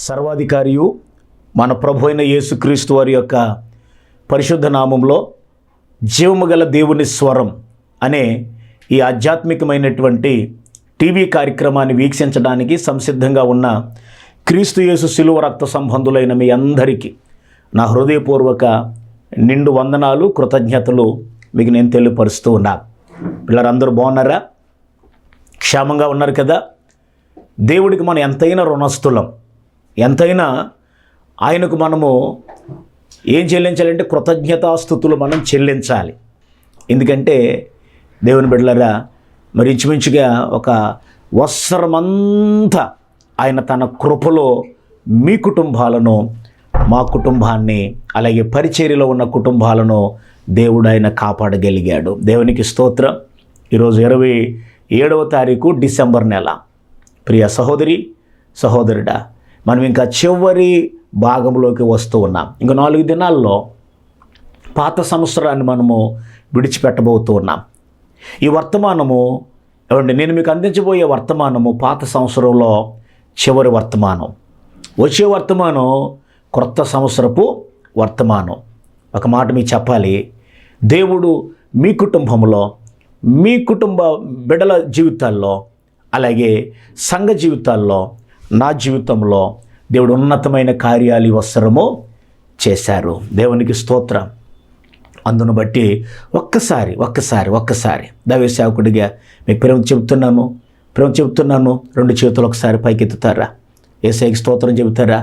సర్వాధికారియు మన ప్రభు అయిన యేసుక్రీస్తు వారి యొక్క పరిశుద్ధ నామంలో జీవము గల దేవుని స్వరం అనే ఈ ఆధ్యాత్మికమైనటువంటి టీవీ కార్యక్రమాన్ని వీక్షించడానికి సంసిద్ధంగా ఉన్న క్రీస్తు యేసు శిలువ రక్త సంబంధులైన మీ అందరికీ నా హృదయపూర్వక నిండు వందనాలు, కృతజ్ఞతలు మీకు నేను తెలియపరుస్తూ ఉన్నా. పిల్లలందరూ బాగున్నారా? క్షేమంగా ఉన్నారు కదా? దేవుడికి మనం ఎంతైనా రుణస్థులం, ఎంతైనా ఆయనకు మనము ఏం చెల్లించాలంటే కృతజ్ఞతాస్థుతులు మనం చెల్లించాలి. ఎందుకంటే దేవుని బిడ్డలారా, మరి ఇంచుమించుగా ఒక వత్సరమంతా ఆయన తన కృపలో మీ కుటుంబాలను, మా కుటుంబాన్ని, అలాగే పరిచర్యలో ఉన్న కుటుంబాలను దేవుడు ఆయన కాపాడగలిగాడు. దేవునికి స్తోత్రం. ఈరోజు 27వ తారీఖు డిసెంబర్ నెల. ప్రియ సహోదరి సహోదరుడా, మనం ఇంకా చివరి భాగంలోకి వస్తూ ఉన్నాం. ఇంకో 4 దినాల్లో పాత సంవత్సరాన్ని మనము విడిచిపెట్టబోతూ ఉన్నాం. ఈ వర్తమానము నేను మీకు అందించబోయే వర్తమానము పాత సంవత్సరంలో చివరి వర్తమానం. వచ్చే వర్తమానం క్రొత్త సంవత్సరపు వర్తమానం. ఒక మాట మీకు చెప్పాలి, దేవుడు మీ కుటుంబంలో, మీ కుటుంబ బిడ్డల జీవితాల్లో, అలాగే సంఘ జీవితాల్లో, నా జీవితంలో దేవుడు ఉన్నతమైన కార్యాలు అవసరము చేశారు. దేవునికి స్తోత్రం. అందును బట్టి ఒక్కసారి దైవ సేవకుడిగా మీకు ప్రేమ చెబుతున్నాను. 2 చేతులు ఒకసారి పైకెత్తుతారా? యేసయ్యకి స్తోత్రం చెబుతారా?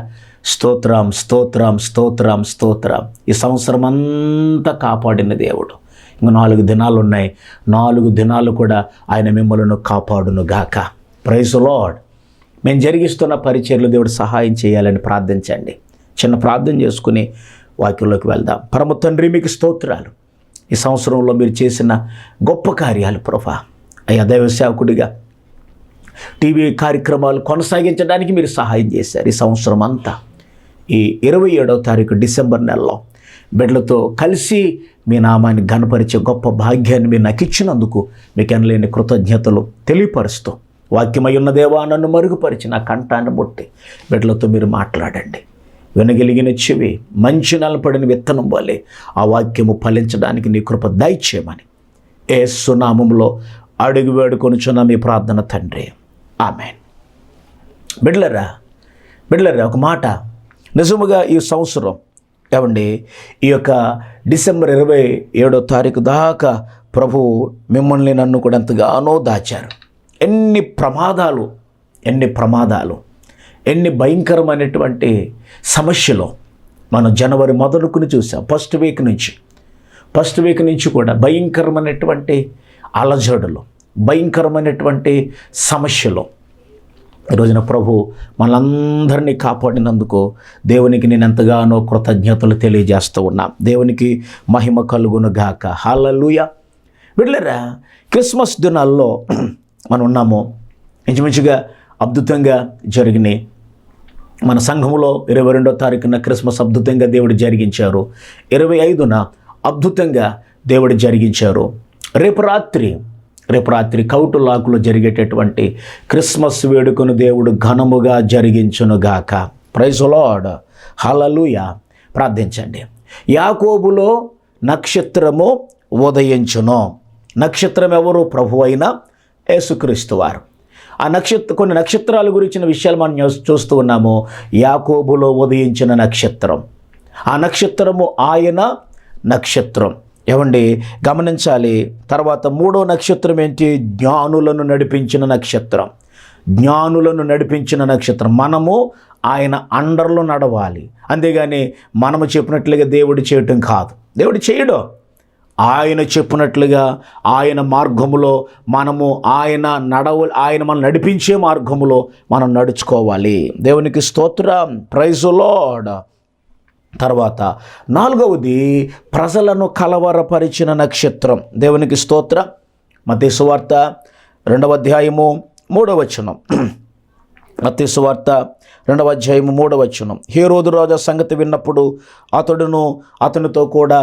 స్తోత్రం స్తోత్రం స్తోత్రం స్తోత్రం. ఈ సంవత్సరం అంతా కాపాడిన దేవుడు. ఇంకా 4 దినాలు ఉన్నాయి. 4 దినాలు కూడా ఆయన మిమ్మల్ని కాపాడును గాక. Praise Lord. మేము జరిగిస్తున్న పరిచర్యలు దేవుడు సహాయం చేయాలని ప్రార్థించండి. చిన్న ప్రార్థన చేసుకుని వాక్యంలోకి వెళ్దాం. పరమ తండ్రి, మీకు స్తోత్రాలు. ఈ సంవత్సరంలో మీరు చేసిన గొప్ప కార్యాలు ప్రభా. అయ్యా, దైవ సేవకుడిగా టీవీ కార్యక్రమాలు కొనసాగించడానికి మీరు సహాయం చేశారు. ఈ సంవత్సరం అంతా ఈ 27వ తారీఖు డిసెంబర్ నెలలో బిడ్డలతో కలిసి మీ నామాన్ని ఘనపరిచే గొప్ప భాగ్యాన్ని మీరు నాకు ఇచ్చినందుకు మీకు ఎనలేని కృతజ్ఞతలు తెలియపరుస్తూ, వాక్యమై ఉన్న దేవా నన్ను మరుగుపరిచి నా కంఠాన్ని ముట్టి బిడ్డలతో మీరు మాట్లాడండి. వినగలిగిన చెవి మంచి నలపడిన విత్తనం వలె ఆ వాక్యము ఫలించడానికి నీ కృప దయచేయమని యేసు నామములో అడుగు వేడుకొనుచున్న మీ ప్రార్థన తండ్రి, ఆమేన్. బిడ్డలరా, ఒక మాట, నిజముగా ఈ సంవత్సరం ఈ యొక్క డిసెంబర్ 27వ తారీఖు దాకా ప్రభు మిమ్మల్ని నన్ను కూడా ఎంతగానో దాచారు. ఎన్ని ప్రమాదాలు, ఎన్ని భయంకరమైనటువంటి సమస్యలు మనం జనవరి మొదలుకుని చూసాం. ఫస్ట్ వీక్ నుంచి కూడా భయంకరమైనటువంటి అలజడులు, భయంకరమైనటువంటి సమస్యలు. ఈరోజున ప్రభు మనందరినీ కాపాడినందుకు దేవునికి నేను ఎంతగానో కృతజ్ఞతలు తెలియజేస్తూ ఉన్నా. దేవునికి మహిమ కలుగును గాక. హల్లెలూయా. బిడ్డలారా, క్రిస్మస్ దినాల్లో మనం ఉన్నాము. ఇంచుమించుగా అద్భుతంగా జరిగినాయి. మన సంఘములో 22వ తారీఖున క్రిస్మస్ అద్భుతంగా దేవుడు జరిగించారు. 25న అద్భుతంగా దేవుడు జరిగించారు. రేపు రాత్రి కౌటులాకులో జరిగేటటువంటి క్రిస్మస్ వేడుకను దేవుడు ఘనముగా జరిగించునుగాక. Praise lord. హల్లెలూయా. ప్రార్థించండి. యాకోబులో నక్షత్రము ఉదయించును. నక్షత్రం ఎవరు? ప్రభు అయిన యేసుక్రీస్తు వారు. ఆ కొన్ని నక్షత్రాల గురించిన విషయాలు మనం చూస్తూ ఉన్నాము. యాకోబులో ఉదయించిన నక్షత్రం, ఆ నక్షత్రము ఆయన నక్షత్రం. గమనించాలి. తర్వాత 3వ నక్షత్రం ఏంటి? జ్ఞానులను నడిపించిన నక్షత్రం. మనము ఆయన అండర్లో నడవాలి. అంతేగాని మనము చెప్పినట్లుగా దేవుడు చేయటం కాదు. దేవుడు చేయడు. ఆయన చెప్పినట్లుగా ఆయన మార్గములో మనము ఆయన మనం నడిపించే మార్గములో మనం నడుచుకోవాలి. దేవునికి స్తోత్రం. Praise Lord. తర్వాత 4వది ప్రజలను కలవరపరిచిన నక్షత్రం. దేవునికి స్తోత్రం. మత్తయి సువార్త 2వ అధ్యాయము 3వ వచనం. మత్తయి సువార్త 2వ అధ్యాయము 3వ వచనం. హేరోదు రాజు సంగతి విన్నప్పుడు అతనితో కూడా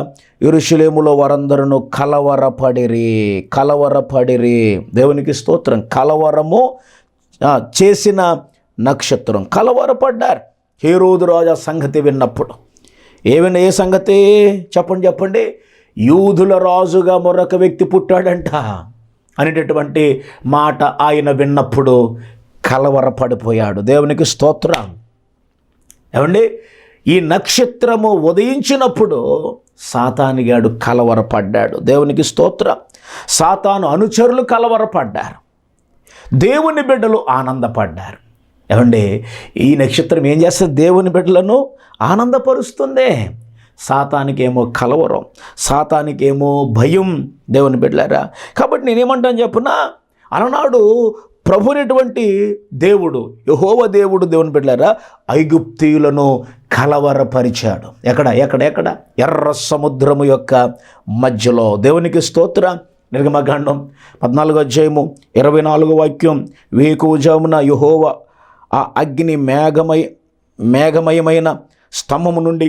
యెరూషలేములో వారందరూ కలవరపడిరి. దేవునికి స్తోత్రం. కలవరము చేసిన నక్షత్రం. కలవరపడ్డారు. హేరోదు రాజు ఆ సంగతి విన్నప్పుడు ఏ సంగతి చెప్పండి. యూదుల రాజుగా మరొక వ్యక్తి పుట్టాడంట అనేటటువంటి మాట ఆయన విన్నప్పుడు కలవరపడిపోయాడు. దేవునికి స్తోత్రం. ఏమండి, ఈ నక్షత్రము ఉదయించినప్పుడు సాతానుగాడు కలవరపడ్డాడు. దేవునికి స్తోత్రం. సాతాను అనుచరులు కలవరపడ్డారు, దేవుని బిడ్డలు ఆనందపడ్డారు. ఏమండి, ఈ నక్షత్రం ఏం చేస్తుంది? దేవుని బిడ్డలను ఆనందపరుస్తుంది. సాతానికేమో కలవరం, సాతానికేమో భయం. దేవుని బిడ్డలారా, కాబట్టి నేనేమంటాను చెప్పునా, అలనాడు ప్రభునటువంటి దేవుడు యెహోవా దేవుడు దేవుని బిడ్డలారా ఐగుప్తీయులను కలవరపరిచాడు. ఎక్కడ ఎర్ర సముద్రము యొక్క మధ్యలో. దేవునికి స్తోత్రం. నిర్గమకాండం 14:24 వేకువజామున యెహోవా ఆ అగ్ని మేఘమయమైన స్తంభము నుండి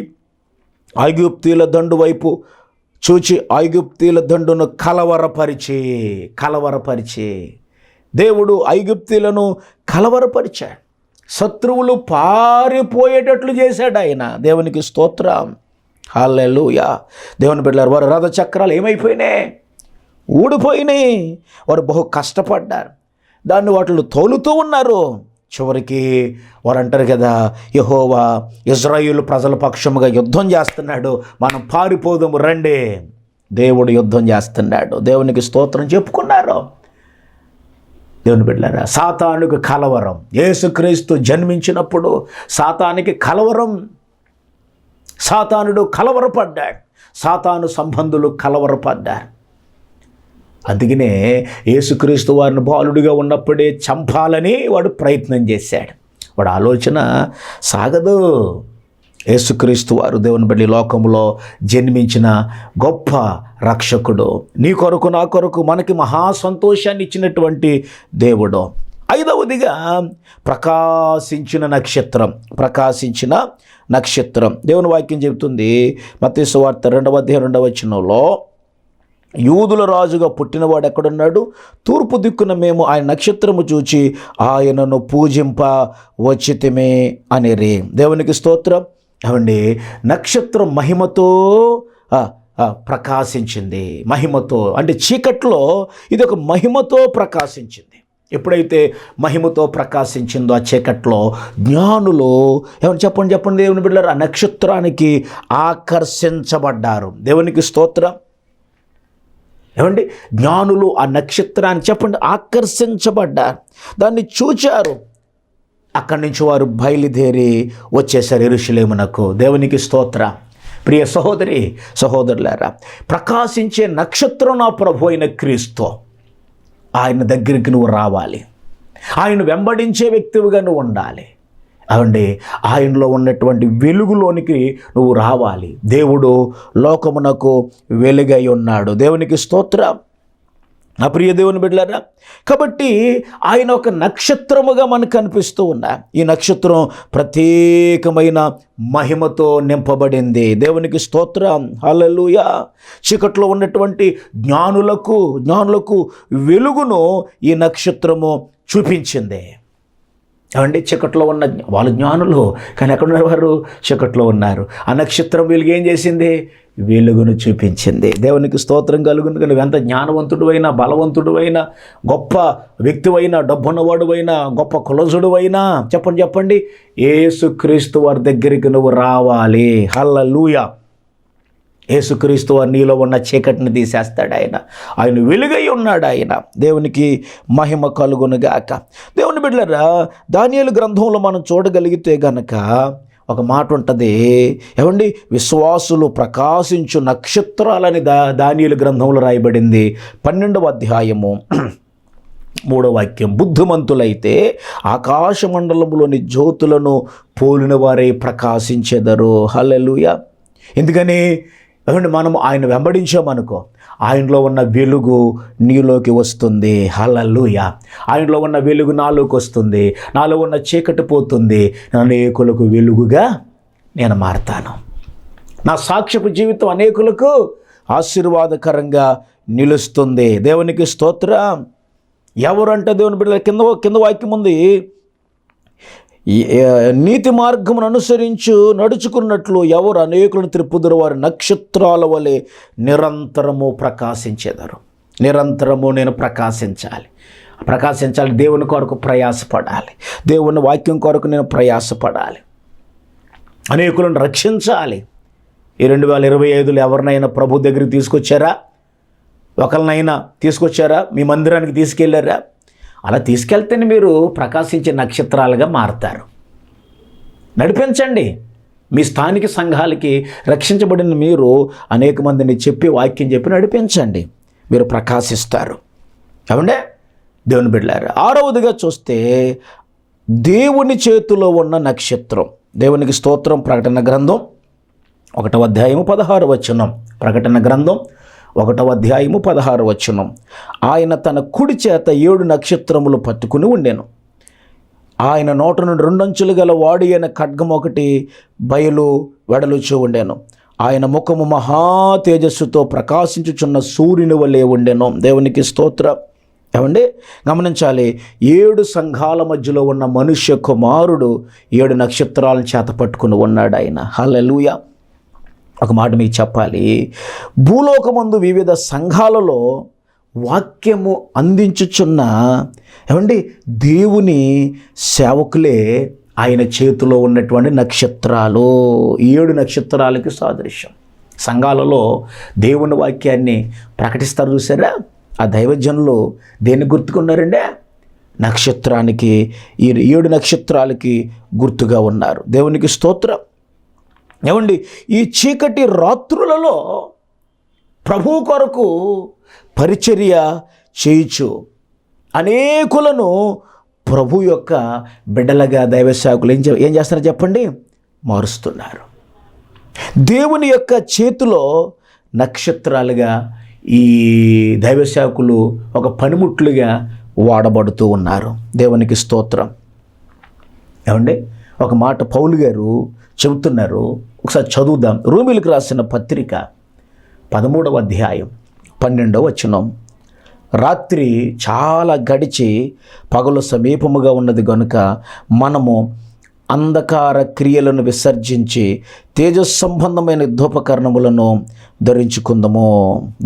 ఐగుప్తీయుల దండు వైపు చూచి ఐగుప్తీయుల దండును కలవరపరిచి దేవుడు ఐగుప్తీయులను కలవరపరిచాడు. శత్రువులు పారిపోయేటట్లు చేశాడు ఆయన. దేవునికి స్తోత్రం. హల్లెలూయా. దేవుని బిడ్డలారా, వారు రథ చక్రాలు ఏమైపోయినాయి? ఊడిపోయినాయి. వారు బహు కష్టపడ్డారు, దాన్ని వాటిని తోలుతూ ఉన్నారు. చివరికి వారు అంటారు కదా, యెహోవా ఇశ్రాయేలు ప్రజల పక్షముగా యుద్ధం చేస్తున్నాడు, మనం పారిపోదాము రండి. దేవుడు యుద్ధం చేస్తున్నాడు. దేవునికి స్తోత్రం చెప్పుకున్నారు. దేవుని బిడ్డలారా, సాతానుకు కలవరం. యేసుక్రీస్తు జన్మించినప్పుడు సాతానికి కలవరం. సాతానుడు కలవరపడ్డాడు, సాతాను సంబంధులు కలవరపడ్డారు. అందుకనే యేసుక్రీస్తు వారిని బాలుడిగా ఉన్నప్పుడే చంపాలని వాడు ప్రయత్నం చేశాడు. వాడు ఆలోచన సాగదు. యేసుక్రీస్తు వారు దేవుని బిడ్డ లోకంలో జన్మించిన గొప్ప రక్షకుడు. నీ కొరకు నా కొరకు మనకి మహా సంతోషాన్ని ఇచ్చినటువంటి దేవుడు. ఐదవదిగా ప్రకాశించిన నక్షత్రం. దేవుని వాక్యం చెబుతుంది మత్తయి సువార్త 2:2 యూదుల రాజుగా పుట్టినవాడు ఎక్కడున్నాడు? తూర్పు దిక్కున మేము ఆయన నక్షత్రము చూచి ఆయనను పూజింప వచ్చితిమే అనిరి. దేవునికి స్తోత్రం. ఏమండి, నక్షత్రం మహిమతో ప్రకాశించింది. మహిమతో అంటే చీకట్లో ఇది ఒక మహిమతో ప్రకాశించింది. ఎప్పుడైతే మహిమతో ప్రకాశించిందో ఆ చీకట్లో జ్ఞానులు ఏమని చెప్పండి దేవుని బిడ్డలారా, ఆ నక్షత్రానికి ఆకర్షించబడ్డారు. దేవునికి స్తోత్రం. ఏమండి, జ్ఞానులు ఆ నక్షత్రాన్ని ఆకర్షించబడ్డారు, దాన్ని చూచారు. అక్కడి నుంచి వారు బయలుదేరి వచ్చేసారు యెరూషలేమునకు. దేవునికి స్తోత్రం. ప్రియ సహోదరులారా, ప్రకాశించే నక్షత్రం నా ప్రభు అయిన క్రీస్తు. ఆయన దగ్గరికి నువ్వు రావాలి, ఆయన వెంబడించే వ్యక్తివిగా నువ్వు ఉండాలి. అవండి, ఆయనలో ఉన్నటువంటి వెలుగులోనికి నువ్వు రావాలి. దేవుడు లోకమునకు వెలుగై ఉన్నాడు. దేవునికి స్తోత్రం. నా ప్రియ దేవుని బిడ్డలారా, కాబట్టి ఆయన ఒక నక్షత్రముగా మనకు కనిపిస్తూ ఉన్నా. ఈ నక్షత్రం ప్రత్యేకమైన మహిమతో నింపబడింది. దేవునికి స్తోత్రం. హల్లెలూయా. చీకట్లో ఉన్నటువంటి జ్ఞానులకు వెలుగును ఈ నక్షత్రము చూపించింది. ఏమండి, చీకట్లో ఉన్న వాళ్ళు జ్ఞానులు, కానీ ఎక్కడున్నారు వారు? చీకట్లో ఉన్నారు. ఆ నక్షత్రం వెలుగు ఏం చేసింది? వెలుగును చూపించింది. దేవునికి స్తోత్రం కలుగును. కానీ ఎంత జ్ఞానవంతుడు అయినా, బలవంతుడు అయినా, గొప్ప వ్యక్తివైనా, డబ్బున్నవాడు అయినా, గొప్ప కులజుడు అయినా చెప్పండి యేసుక్రీస్తు వారి దగ్గరికి నువ్వు రావాలి. హల్లెలూయా. యేసుక్రీస్తు వారు నీలో ఉన్న చీకటిని తీసేస్తాడు. ఆయన వెలుగై ఉన్నాడు. ఆయన దేవునికి మహిమ కలుగునుగాక. దేవుని బిడ్డలారా, దానియేలు గ్రంథంలో మనం చూడగలిగితే గనక ఒక మాట ఉంటుంది. ఏమండి, విశ్వాసులు ప్రకాశించు నక్షత్రాలని దానియేలు గ్రంథంలో రాయబడింది. 12వ అధ్యాయము 3వ వాక్యం. బుద్ధిమంతులైతే ఆకాశ మండలంలోని జ్యోతులను పోలిన వారే ప్రకాశించెదరు. హల్లెలూయా. ఎందుకని? ఏమండి, మనం ఆయన వెంబడించామనుకో, ఆయనలో ఉన్న వెలుగు నీలోకి వస్తుంది. హల్లెలూయా. ఆయనలో ఉన్న వెలుగు నాలోకి వస్తుంది, నాలో ఉన్న చీకటి పోతుంది. అనేకులకు వెలుగుగా నేను మారతాను. నా సాక్ష్యపు జీవితం అనేకులకు ఆశీర్వాదకరంగా నిలుస్తుంది. దేవునికి స్తోత్రం. ఎవరంటే దేవుని బిడ్డల కింద వాక్యం ఉంది. నీతి మార్గమును నడుచుకున్నట్లు ఎవరు అనేకులను త్రిప్పుదురు వారి నక్షత్రాల వలె నిరంతరము ప్రకాశించేదారు. నిరంతరము నేను ప్రకాశించాలి. దేవుని కొరకు ప్రయాసపడాలి. దేవుని వాక్యం కొరకు నేను ప్రయాసపడాలి. అనేకులను రక్షించాలి. ఈ 2025లో ఎవరినైనా ప్రభు దగ్గరికి తీసుకొచ్చారా? ఒకరినైనా తీసుకొచ్చారా? మీ మందిరానికి తీసుకెళ్ళారా? అలా తీసుకెళ్తేనే మీరు ప్రకాశించే నక్షత్రాలుగా మారతారు. నడిపించండి. మీ స్థానిక సంఘాలకి రక్షించబడిన మీరు అనేక మందిని చెప్పి వాక్యం చెప్పి నడిపించండి. మీరు ప్రకాశిస్తారు. ఏమంటే దేవుని బిడ్డలారా, 6వదిగా చూస్తే దేవుని చేతిలో ఉన్న నక్షత్రం. దేవునికి స్తోత్రం. ప్రకటన గ్రంథం 1వ అధ్యాయము 16వ వచనం. ప్రకటన గ్రంథం 1వ అధ్యాయము 16వ వచనం. ఆయన తన కుడి చేత 7 నక్షత్రములు పట్టుకుని ఉండెను. ఆయన నోట నుండి 2 అంచులు గల వాడి అయిన ఖడ్గం ఒకటి బయలు వెడలుచూ ఉండెను. ఆయన ముఖము మహా తేజస్సుతో ప్రకాశించుచున్న సూర్యుని వలె ఉండెను. దేవునికి స్తోత్రం. ఏమండి గమనించాలి, 7 సంఘాల మధ్యలో ఉన్న మనుష్య కుమారుడు 7 నక్షత్రాలను చేత పట్టుకుని ఉన్నాడు ఆయన. హల్లెలూయా. ఒక మాట మీకు చెప్పాలి, భూలోకమందు వివిధ సంఘాలలో వాక్యము అందించుచున్న ఏమండి దేవుని సేవకులే ఆయన చేతిలో ఉన్నటువంటి నక్షత్రాలు. 7 నక్షత్రాలకి సాదృశ్యం. సంఘాలలో దేవుని వాక్యాన్ని ప్రకటిస్తారు చూసారా? ఆ దైవజనులు దేన్ని గుర్తుకున్నారండి? నక్షత్రానికి, ఈ 7 నక్షత్రాలకి గుర్తుగా ఉన్నారు. దేవునికి స్తోత్రం. ఏమండి ఈ చీకటి రాత్రులలో ప్రభు కొరకు పరిచర్య చేయుచు అనేకులను ప్రభు యొక్క బిడ్డలుగా దైవ సేవకులు ఏం చేస్తారో చెప్పండి? మారుస్తున్నారు. దేవుని యొక్క చేతిలో నక్షత్రాలుగా ఈ దైవ సేవకులు ఒక పనిముట్లుగా వాడబడుతూ ఉన్నారు. దేవునికి స్తోత్రం. ఏమండి ఒక మాట పౌలు గారు చెబుతున్నారు, ఒకసారి చదువుదాం. రోమీయులకు రాసిన పత్రిక 13వ అధ్యాయం 12వ వచనం. రాత్రి చాలా గడిచి పగలు సమీపముగా ఉన్నది గనుక మనము అంధకార క్రియలను విసర్జించి తేజస్ సంబంధమైన యుద్ధోపకరణములను ధరించుకుందాము.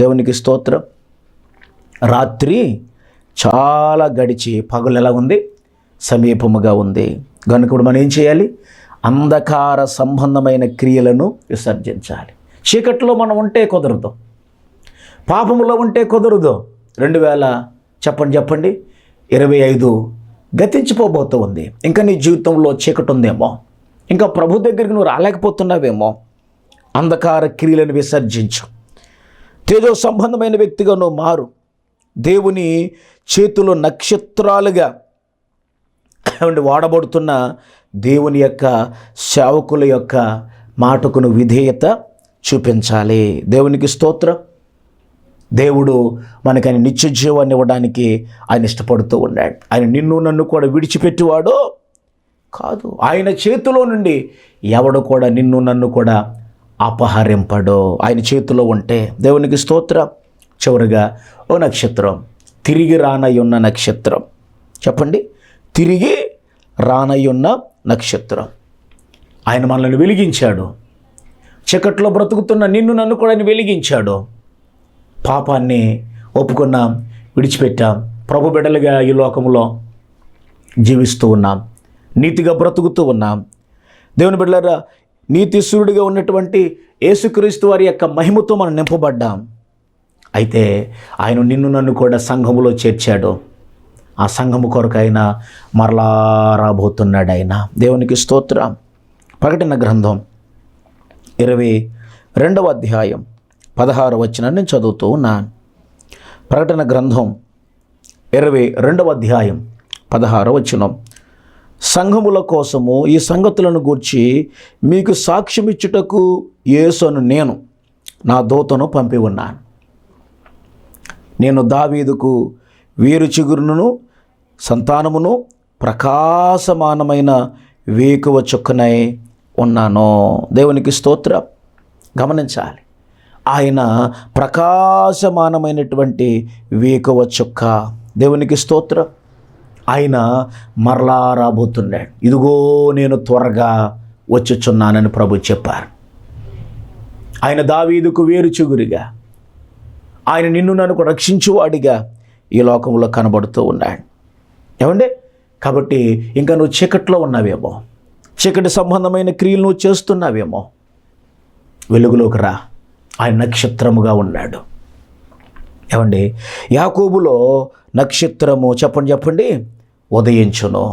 దేవునికి స్తోత్రం. రాత్రి చాలా గడిచి పగలు ఎలా ఉంది? సమీపముగా ఉంది కనుక ఇప్పుడు మనం ఏం చేయాలి? అంధకార సంబంధమైన క్రియలను విసర్జించాలి. చీకట్లో మనం ఉంటే కుదరదు, పాపములో ఉంటే కుదరదు. 2025 గతించిపోబోతూ ఉంది. ఇంకా నీ జీవితంలో చీకటి ఉందేమో, ఇంకా ప్రభు దగ్గరికి నువ్వు రాలేకపోతున్నావేమో. అంధకార క్రియలను విసర్జించు. తేజో సంబంధమైన వ్యక్తిగా నువ్వు మారు. దేవుని చేతిలో నక్షత్రాలుగా వాడబడుతున్న దేవుని యొక్క సేవకుల యొక్క మాటకు నువ్వు విధేయత చూపించాలి. దేవునికి స్తోత్రం. దేవుడు మనకు ఆయన నిత్య జీవాన్ని ఇవ్వడానికి ఆయన ఇష్టపడుతూ ఉన్నాడు. ఆయన నిన్ను నన్ను కూడా విడిచిపెట్టేవాడు కాదు. ఆయన చేతిలో నుండి ఎవడు కూడా నిన్ను నన్ను కూడా అపహరింపడు. ఆయన చేతిలో ఉంటే దేవునికి స్తోత్రం. చివరిగా ఓ నక్షత్రం, తిరిగి రానయ్యున్న నక్షత్రం. చెప్పండి, తిరిగి రానయ్యున్న నక్షత్రం. ఆయన మనల్ని వెలిగించాడు. చీకట్లో బ్రతుకుతున్న నిన్ను నన్ను కూడా ఆయన వెలిగించాడు. పాపాన్ని ఒప్పుకున్నాం, విడిచిపెట్టాం, ప్రభు బిడ్డలుగా ఈ లోకంలో జీవిస్తూ ఉన్నాం, నీతిగా బ్రతుకుతూ ఉన్నాం. దేవుని బిడ్డలారా, నీతిశూరుడిగా ఉన్నటువంటి యేసుక్రీస్తు వారి యొక్క మహిమతో మనం నింపబడ్డాం. అయితే ఆయన నిన్ను నన్ను కూడా సంఘములో చేర్చాడు. ఆ సంఘము కొరకు ఆయన మరలా రాబోతున్నాడు ఆయన. దేవునికి స్తోత్రం. ప్రకటన గ్రంథం 22వ అధ్యాయం 16వ వచనాన్ని నేను చదువుతూ ఉన్నాను. ప్రకటన గ్రంథం 22వ అధ్యాయం 16వ వచనం. సంఘముల కోసము ఈ సంగతులను గూర్చి మీకు సాక్ష్యం ఇచ్చుటకు యేసును నేను నా దూతను పంపి ఉన్నాను. నేను దావీదుకు వీరు చిగురును సంతానమును ప్రకాశమానమైన వేకువ చుక్కనై ఉన్నాను. దేవునికి స్తోత్రం. గమనించాలి, ఆయన ప్రకాశమానమైనటువంటి వేకువ చుక్క. దేవునికి స్తోత్రం. ఆయన మరలా రాబోతున్నాడు. ఇదిగో నేను త్వరగా వచ్చుచున్నానని ప్రభు చెప్పారు. ఆయన దావీదుకు వేరు చిగురిగా, ఆయన నిన్ను నన్ను రక్షించువాడిగా ఈ లోకంలో కనబడుతూ ఉన్నాడు. ఏమండి? కాబట్టి ఇంకా నువ్వు చీకట్లో ఉన్నావేమో, చీకటి సంబంధమైన క్రియలు నువ్వు చేస్తున్నావేమో, వెలుగులోకి రా. ఆయన నక్షత్రముగా ఉన్నాడు. ఏమండి? యాకోబులో నక్షత్రము చెప్పండి ఉదయించును.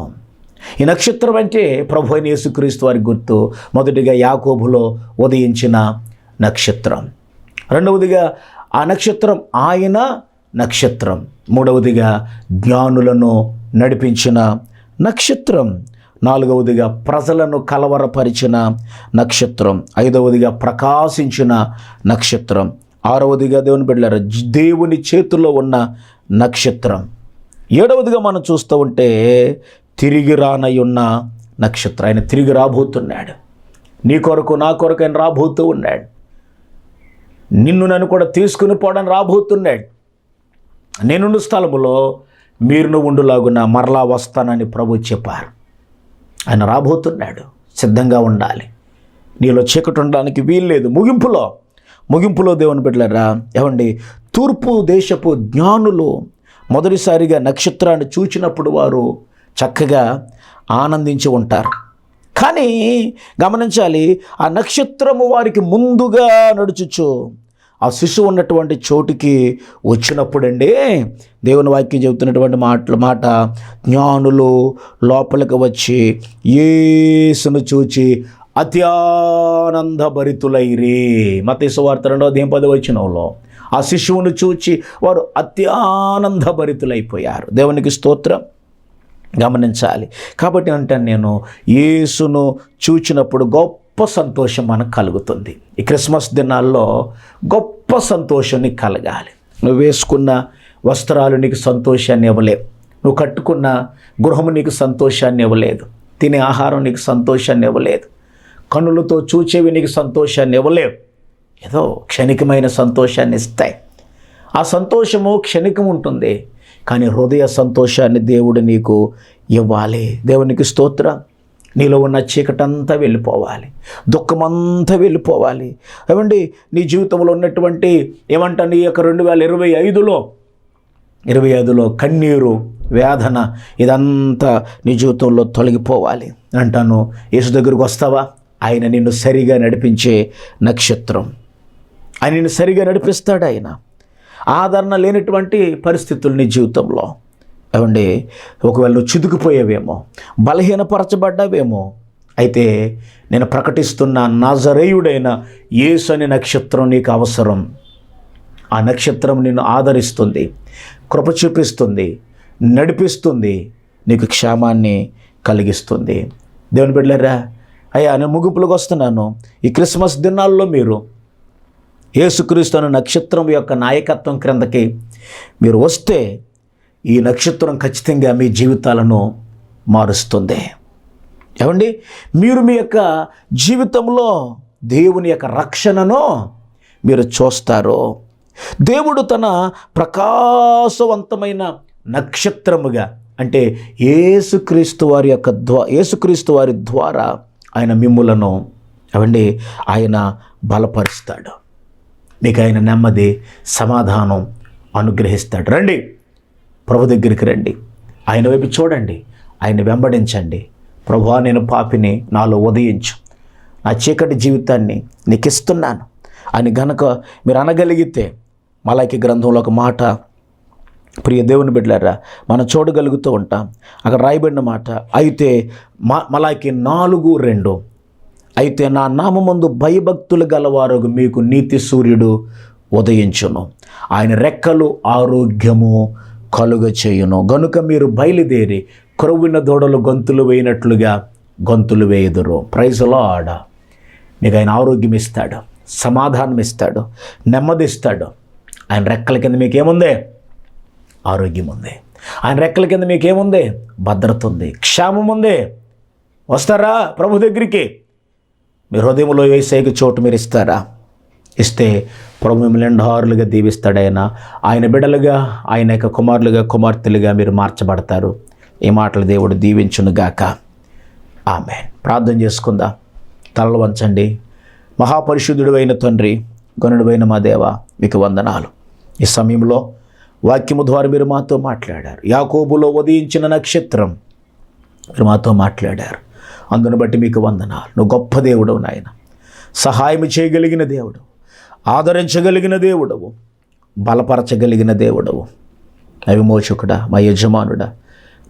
ఈ నక్షత్రం అంటే ప్రభు అయిన యేసుక్రీస్తు వారి గుర్తు. మొదటిగా యాకోబులో ఉదయించిన నక్షత్రం, రెండవదిగా ఆ నక్షత్రం ఆయన నక్షత్రం, మూడవదిగా జ్ఞానులను నడిపించిన నక్షత్రం, నాలుగవదిగా ప్రజలను కలవరపరిచిన నక్షత్రం, ఐదవదిగా ప్రకాశించిన నక్షత్రం, ఆరవదిగా దేవుని బిడ్డలారా దేవుని చేతుల్లో ఉన్న నక్షత్రం, ఏడవదిగా మనం చూస్తూ ఉంటే తిరిగి రానయ్యున్న నక్షత్రం. ఆయన తిరిగి రాబోతున్నాడు. నీ కొరకు నా కొరకు ఆయన రాబోతూ ఉన్నాడు. నిన్ను నన్ను కూడా తీసుకుని పోవడానికి రాబోతున్నాడు. నేనున్న స్థలములో మీరు ఉండులాగున మరలా వస్తానని ప్రభు చెప్పారు. ఆయన రాబోతున్నాడు. సిద్ధంగా ఉండాలి. నీలో చీకటి ఉండడానికి వీల్లేదు. ముగింపులో దేవుని బిడ్డలారా, ఏమండి, తూర్పు దేశపు జ్ఞానులు మొదటిసారిగా నక్షత్రాన్ని చూచినప్పుడు వారు చక్కగా ఆనందించి ఉంటారు. కానీ గమనించాలి, ఆ నక్షత్రము వారికి ముందుగా నడుచుచు ఆ శిశువు ఉన్నటువంటి చోటుకి వచ్చినప్పుడండి, దేవుని వాక్యం చెబుతున్నటువంటి మాట జ్ఞానులు లోపలికి వచ్చి యేసును చూచి అత్యానందభరితులైరి. మత్తయి సువార్త 2:10 ఆ శిశువును చూచి వారు అత్యానందభరితులైపోయారు. దేవునికి స్తోత్రం. గమనించాలి. కాబట్టి అంటాను నేను, యేసును చూచినప్పుడు గొప్ప సంతోషం మనకు కలుగుతుంది. ఈ క్రిస్మస్ దినాల్లో గొప్ప సంతోషం నీకు కలగాలి. నువ్వు వేసుకున్న వస్త్రాలు నీకు సంతోషాన్ని ఇవ్వలేవు, నువ్వు కట్టుకున్న గృహము నీకు సంతోషాన్ని ఇవ్వలేదు, తినే ఆహారం నీకు సంతోషాన్ని ఇవ్వలేదు, కన్నులతో చూచేవి నీకు సంతోషాన్ని ఇవ్వలేవు. ఏదో క్షణికమైన సంతోషాన్ని ఇస్తాయి. ఆ సంతోషము క్షణికం ఉంటుంది, కానీ హృదయ సంతోషాన్ని దేవుడు నీకు ఇవ్వాలి. దేవునికి స్తోత్రం. నీలో ఉన్న చీకటంతా వెళ్ళిపోవాలి, దుఃఖమంతా వెళ్ళిపోవాలి. ఏమండి, నీ జీవితంలో ఉన్నటువంటి నీ యొక్క 2025లో కన్నీరు, వేదన ఇదంతా నీ జీవితంలో తొలగిపోవాలి. అంటాను, యేసు దగ్గరకు వస్తావా? ఆయన నిన్ను సరిగా నడిపించే నక్షత్రం. ఆయన నిన్ను సరిగా నడిపిస్తాడు. ఆయన ఆదరణ లేనటువంటి పరిస్థితులు నీ జీవితంలో, ఏమండి, ఒకవేళ నువ్వు చిదుకుపోయేవేమో, బలహీనపరచబడ్డావేమో, అయితే నేను ప్రకటిస్తున్న నాజరేయుడైన యేసు అనే నక్షత్రం నీకు అవసరం. ఆ నక్షత్రం నిన్ను ఆదరిస్తుంది, కృప చూపిస్తుంది, నడిపిస్తుంది, నీకు క్షేమాన్ని కలిగిస్తుంది. దేవుని బిడ్డలారా, అయ్యా నేను ముగింపులకు వస్తున్నాను. ఈ క్రిస్మస్ దినాల్లో మీరు యేసుక్రీస్తు అనే నక్షత్రం యొక్క నాయకత్వం క్రిందకి మీరు వస్తే ఈ నక్షత్రం ఖచ్చితంగా మీ జీవితాలను మారుస్తుంది. ఏమండి, మీరు మీ యొక్క జీవితంలో దేవుని యొక్క రక్షణను మీరు చూస్తారు. దేవుడు తన ప్రకాశవంతమైన నక్షత్రముగా, అంటే యేసుక్రీస్తు వారి ద్వారా ఆయన మిమ్ములను, ఏమండి, ఆయన బలపరుస్తాడు. మీకు ఆయన నెమ్మది, సమాధానం అనుగ్రహిస్తాడు. రండి, ప్రభు దగ్గరికి రండి, ఆయన వైపు చూడండి, ఆయన వెంబడించండి. ప్రభువా, నేను పాపిని, నాలో ఉదయించు, నా చీకటి జీవితాన్ని నీకు ఇస్తున్నాను అని గనక మీరు అనగలిగితే, మలాకి గ్రంథంలో ఒక మాట, ప్రియ దేవుని బిడ్డలారా, మనం చూడగలుగుతూ ఉంటాం. అక్కడ రాయబడిన మాట, అయితే మలాకి 4:2, అయితే నా నామమందు భయభక్తులు గలవారు మీకు నీతి సూర్యుడు ఉదయించును, ఆయన రెక్కలు ఆరోగ్యము కలుగచేయును, గనుక మీరు బయలుదేరి క్రొవ్విన దూడలు గొంతులు వేయినట్లుగా గొంతులు వేయుదురు. Praise lord. మీకు ఆయన ఆరోగ్యం ఇస్తాడు, సమాధానం ఇస్తాడు, నెమ్మదిస్తాడు. ఆయన రెక్కల కింద మీకేముంది? ఆరోగ్యం ఉంది. ఆయన రెక్కల కింద మీకేముంది? భద్రత ఉంది, క్షేమం ఉంది. వస్తారా ప్రభు దగ్గరికి? మీ హృదయంలో యేసయ్యకి చోటు మీరు ఇస్తారా? ఇస్తే ప్రభు మిమ్మల్ని నిండారులుగా దీవిస్తాడు. ఆయన బిడ్డలుగా, ఆయన యొక్క కుమారులుగా, కుమార్తెలుగా మీరు మార్చబడతారు. ఈ మాటలు దేవుడు దీవించునుగాక. ఆమేన్. ప్రార్థన చేసుకుందాం. తలలు వంచండి. మహాపరిశుద్ధుడు అయిన తండ్రి, గనుడైన మా దేవ, మీకు వందనాలు. ఈ సమయంలో వాక్యము ద్వారా మీరు మాతో మాట్లాడారు. యాకోబులో ఉదయించిన నక్షత్రం మీరు మాతో మాట్లాడారు. అందును బట్టి మీకు వందనాలు. నువ్వు గొప్ప దేవుడవు నాయన, సహాయం చేయగలిగిన దేవుడు, ఆదరించగలిగిన దేవుడవు, బలపరచగలిగిన దేవుడవు, విమోచకుడా, మా యజమానుడా,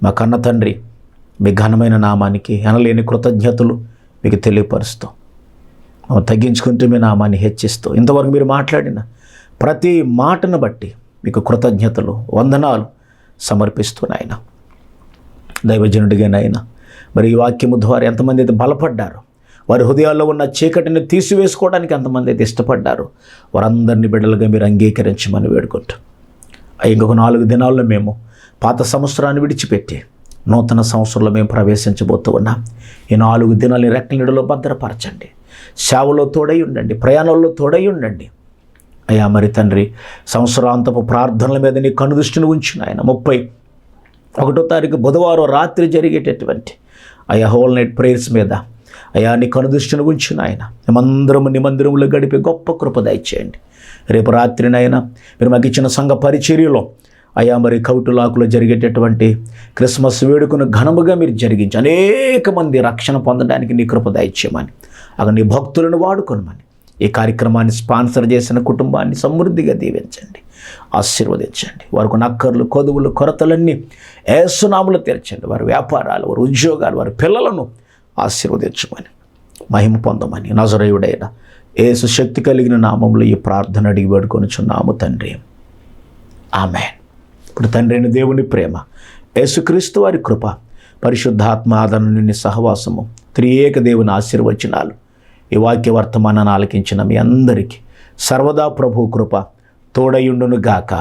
మా కన్న తండ్రి, మీ ఘనమైన నామానికి అనలేని కృతజ్ఞతలు మీకు తెలియపరుస్తూ తగ్గించుకుంటూ మీ నామాన్ని హెచ్చిస్తూ ఇంతవరకు మీరు మాట్లాడిన ప్రతి మాటను బట్టి మీకు కృతజ్ఞతలు, వందనాలు సమర్పిస్తూ నాయన, దైవజనుడిగా నాయన, మరి ఈ వాక్యము ద్వారా ఎంతమంది అయితే బలపడ్డారు, వారి హృదయాల్లో ఉన్న చీకటిని తీసివేసుకోవడానికి ఎంతమంది అయితే ఇష్టపడ్డారు, వారందరినీ బిడ్డలుగా మీరు అంగీకరించమని వేడుకుంటూ ఇంకొక 4 దినాల్లో మేము పాత సంవత్సరాన్ని విడిచిపెట్టి నూతన సంవత్సరంలో మేము ప్రవేశించబోతూ ఉన్నాం. ఈ 4 దినాలు రెక్కల నీడలో భద్రపరచండి. సేవలో తోడై ఉండండి, ప్రయాణంలో తోడై ఉండండి అయ్యా. మరి తండ్రి, సంవత్సరాంతపు ప్రార్థనల మీద నీ కనుదృష్టిని ఉంచిన ఆయన 31వ తారీఖు బుధవారం రాత్రి జరిగేటటువంటి అయ్యా హోల్ నైట్ ప్రేయర్స్ మీద అయ్యా నీ కనుదృష్టిని ఉంచిన ఆయన మేమందరము నీ మందిరంలో గడిపే గొప్ప కృప దయచేయండి. రేపు రాత్రినైనా మీరు మాకు ఇచ్చిన సంఘ పరిచర్యలో అయ్యా మరి కౌటులాకులో జరిగేటటువంటి క్రిస్మస్ వేడుకను ఘనముగా మీరు జరిగించి అనేక మంది రక్షణ పొందడానికి నీ కృప దయచేయమని, అక్కడ నీ భక్తులను వాడుకొనమని, ఈ కార్యక్రమాన్ని స్పాన్సర్ చేసిన కుటుంబాన్ని సమృద్ధిగా దీవించండి, ఆశీర్వదించండి. వారికి నక్కర్లు, కొదువులు, కొరతలన్నీ యేసునామములో తీర్చండి. వారి వ్యాపారాలు, వారి ఉద్యోగాలు, వారి పిల్లలను ఆశీర్వదించమని, మహిమ పొందమని నజరేయుడైన యేసు శక్తి కలిగిన నామంలో ఈ ప్రార్థన అడిగి వేడుకొనుచున్నాము తండ్రి. ఆమేన్. ఇప్పుడు తండ్రి అయిన దేవుని ప్రేమ, యేసుక్రీస్తు వారి కృప, పరిశుద్ధాత్మ ఆదరణ నిన్ను సహవాసము, త్రియేక దేవుని ఆశీర్వచనాలు ఈ వాక్య వర్తమానాన్ని ఆలకించిన మీ అందరికీ సర్వదా ప్రభు కృప తోడయుండును గాక.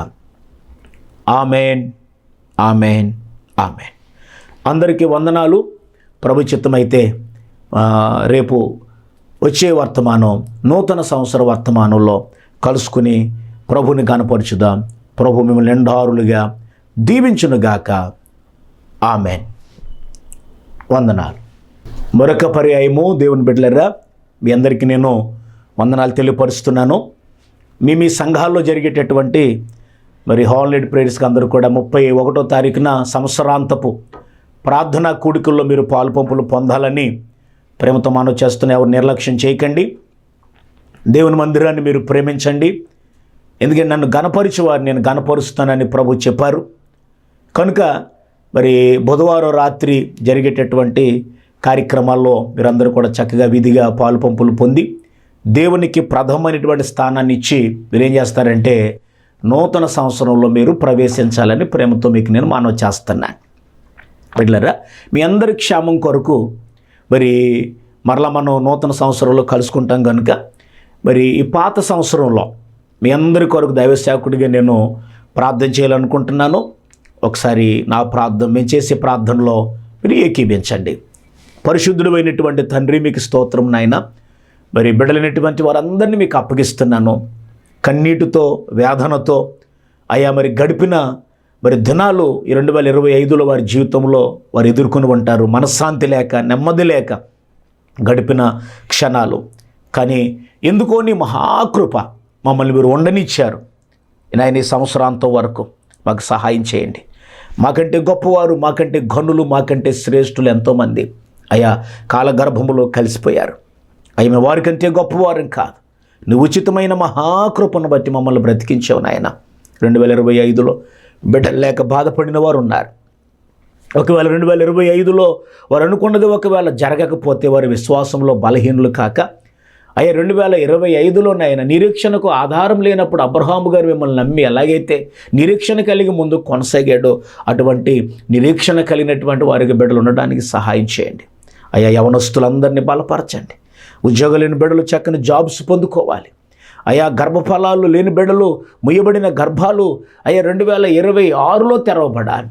ఆమేన్, ఆమేన్, ఆమేన్. అందరికీ వందనాలు. ప్రభు చిత్తమైతే రేపు వచ్చే వర్తమానం, నూతన సంవత్సర వర్తమానంలో కలుసుకుని ప్రభుని కనపరుచుదాం. ప్రభు మిమ్మల్ని నిండారులుగా దీవించునుగాక. ఆమేన్. వందనాలు. మరొక పర్యాయము దేవుని బిడ్డలారా, మీ అందరికీ నేను వందనాలు తెలియపరుస్తున్నాను. మీ సంఘాల్లో జరిగేటటువంటి మరి హాల్ నైట్ ప్రేయర్స్కి అందరూ కూడా 31వ తారీఖున సంవత్సరాంతపు ప్రార్థనా కూడికల్లో మీరు పాలుపంపులు పొందాలని ప్రేమతో మనవి చేస్తున్న ఎవరు నిర్లక్ష్యం చేయకండి. దేవుని మందిరాన్ని మీరు ప్రేమించండి. ఎందుకంటే నన్ను గణపరిచేవారు నేను గణపరుస్తానని ప్రభు చెప్పారు. కనుక మరి బుధవారం రాత్రి జరిగేటటువంటి కార్యక్రమాల్లో మీరందరూ కూడా చక్కగా విధిగా పాలుపంపులు పొంది దేవునికి ప్రథమైనటువంటి స్థానాన్ని ఇచ్చి మీరేం చేస్తారంటే నూతన సంవత్సరంలో మీరు ప్రవేశించాలని ప్రేమతో మీకు నేను మనవి చేస్తున్నాను. బిడ్డలారా, మీ అందరి క్షేమం కొరకు మరి మరలా మనం నూతన సంవత్సరంలో కలుసుకుంటాం కనుక మరి ఈ పాత సంవత్సరంలో మీ అందరి కొరకు దైవ సేవకుడిగా నేను ప్రార్థన చేయాలనుకుంటున్నాను. ఒకసారి నా ప్రార్థన, మేము చేసే ప్రార్థనలో మీరు ఏకీభించండి. పరిశుద్ధుడు అయినటువంటి తండ్రి, మీకు స్తోత్రం నాయన. మరి బిడ్డలైనటువంటి వారందరినీ మీకు అప్పగిస్తున్నాను. కన్నీటితో, వేదనతో అయ్యా మరి గడిపిన మరి దినాలు 2025లో వారి జీవితంలో వారు ఎదుర్కొని ఉంటారు. మనశ్శాంతి లేక, నెమ్మది లేక గడిపిన క్షణాలు. కానీ ఎందుకో నీ మహాకృప మమ్మల్ని మీరు ఉండనిచ్చారు. నాయన ఈ సంవత్సరాంతం వరకు మాకు సహాయం చేయండి. మాకంటే గొప్పవారు, మాకంటే ఘనులు, మాకంటే శ్రేష్ఠులు ఎంతోమంది అయ్యా కాలగర్భములో కలిసిపోయారు. అయ్యా వారికంటే గొప్పవారం కాదు. నీ ఉచితమైన మహాకృపను బట్టి మమ్మల్ని బ్రతికించావు నాయన. 2025లో బిడ్డలు లేక బాధపడిన వారు ఉన్నారు. ఒకవేళ 2025లో వారు అనుకున్నది ఒకవేళ జరగకపోతే వారి విశ్వాసంలో బలహీనులు కాక అయ్యా 2025లోనైనా నిరీక్షణకు ఆధారం లేనప్పుడు అబ్రహాము గారు మిమ్మల్ని నమ్మి ఎలాగైతే నిరీక్షణ కలిగి ముందు కొనసాగాడో అటువంటి నిరీక్షణ కలిగినటువంటి వారికి బిడ్డలు ఉండడానికి సహాయం చేయండి. అయ్యా యవనస్తులందరినీ బలపరచండి. ఉద్యోగం లేని బిడ్డలు చక్కని జాబ్స్ పొందుకోవాలి. అయ్యా గర్భఫలాలు లేని బిడ్డలు, ముయ్యబడిన గర్భాలు అయ్యా 2026లో తెరవబడాలి.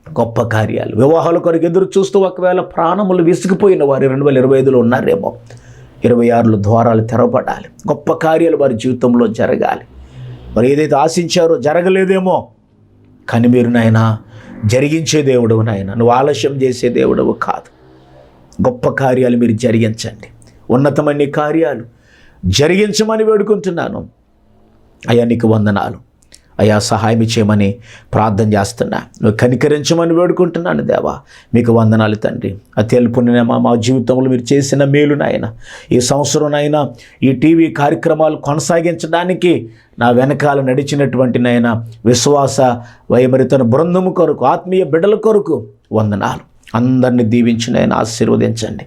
గొప్ప కార్యాలు, వివాహాల కొరకు ఎదురు చూస్తూ ఒకవేళ ప్రాణములు విసిగిపోయిన వారు 2025లో ఉన్నారేమో, 26లో ద్వారాలు తెరవబడాలి. గొప్ప కార్యాలు వారి జీవితంలో జరగాలి. మరి ఏదైతే ఆశించారో జరగలేదేమో, కానీ మీరు నాయన జరిగించే దేవుడవు నాయన, నువ్వు ఆలస్యం చేసే దేవుడవు కాదు. గొప్ప కార్యాలు మీరు జరిగించండి, ఉన్నతమైన కార్యాలు జరిగించమని వేడుకుంటున్నాను. అయ్యా నీకు వందనాలు. అయ్యా సహాయం చేయమని ప్రార్థన చేస్తున్నా, నువ్వు కనికరించమని వేడుకుంటున్నాను దేవా. మీకు వందనాలు తండ్రి. అత్యల్పుణ్య మా జీవితంలో మీరు చేసిన మేలు నాయన, ఈ సంవత్సరం నాయన ఈ టీవీ కార్యక్రమాలు కొనసాగించడానికి నా వెనకాల నడిచినటువంటి నాయన విశ్వాస వయమరితన బృందము కొరకు, ఆత్మీయ బిడ్డల కొరకు వందనాలు. అందరినీ దీవించి నాయన ఆశీర్వదించండి.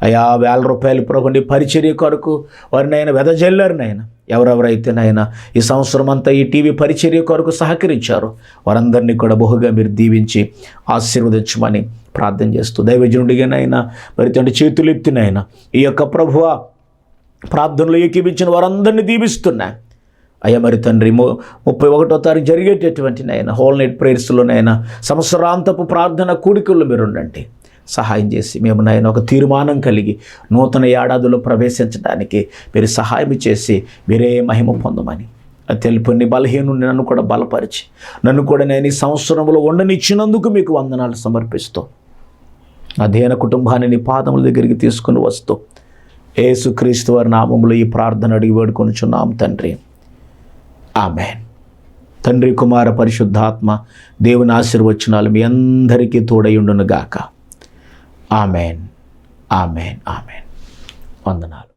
అయ్యా 1000 రూపాయలు ప్రభుని పరిచర్య కొరకు వారిని ఆయన వెదజల్లారు నాయన. ఎవరెవరైతే నాయన ఈ సంవత్సరం అంతా ఈ టీవీ పరిచర్య కొరకు సహకరించారో వారందరినీ కూడా బహుగా మీరు దీవించి ఆశీర్వదించమని ప్రార్థన చేస్తూ దైవజనుడిగా నాయన మరి తండ్రి చేతులు ఎత్తినైనా ఈ యొక్క ప్రభువ ప్రార్థనలు ఏకీపించిన వారందరినీ దీవిస్తున్నా. అయ్యా మరి తండ్రి 31వ తారీఖు జరిగేటటువంటి నాయన హోల్ నైట్ ప్రేయర్స్లోనైనా సంవత్సరాంతపు ప్రార్థన కూడికల్లో మీరు ఉండండి. సహాయం చేసి మేము నాయన ఒక తీర్మానం కలిగి నూతన ఏడాదిలో ప్రవేశించడానికి మీరు సహాయం చేసి మీరే మహిమ పొందమని, తెలుపుని బలహీనుని నన్ను కూడా బలపరిచి నన్ను కూడా నేను ఈ సంవత్సరంలో ఉండనిచ్చినందుకు మీకు వందనాలు సమర్పిస్తూ అధ్యయన కుటుంబాన్ని నీ పాదముల దగ్గరికి తీసుకుని వస్తూ యేసుక్రీస్తు వారి నామములో ఈ ప్రార్థన అడిగి వేడుకొనుచున్నాం తండ్రి. ఆమేన్. తండ్రి కుమార పరిశుద్ధాత్మ దేవుని ఆశీర్వచనాలు మీ అందరికీ తోడయుండును గాక. ఆమేన్, ఆమేన్, ఆమేన్. వందనాలు.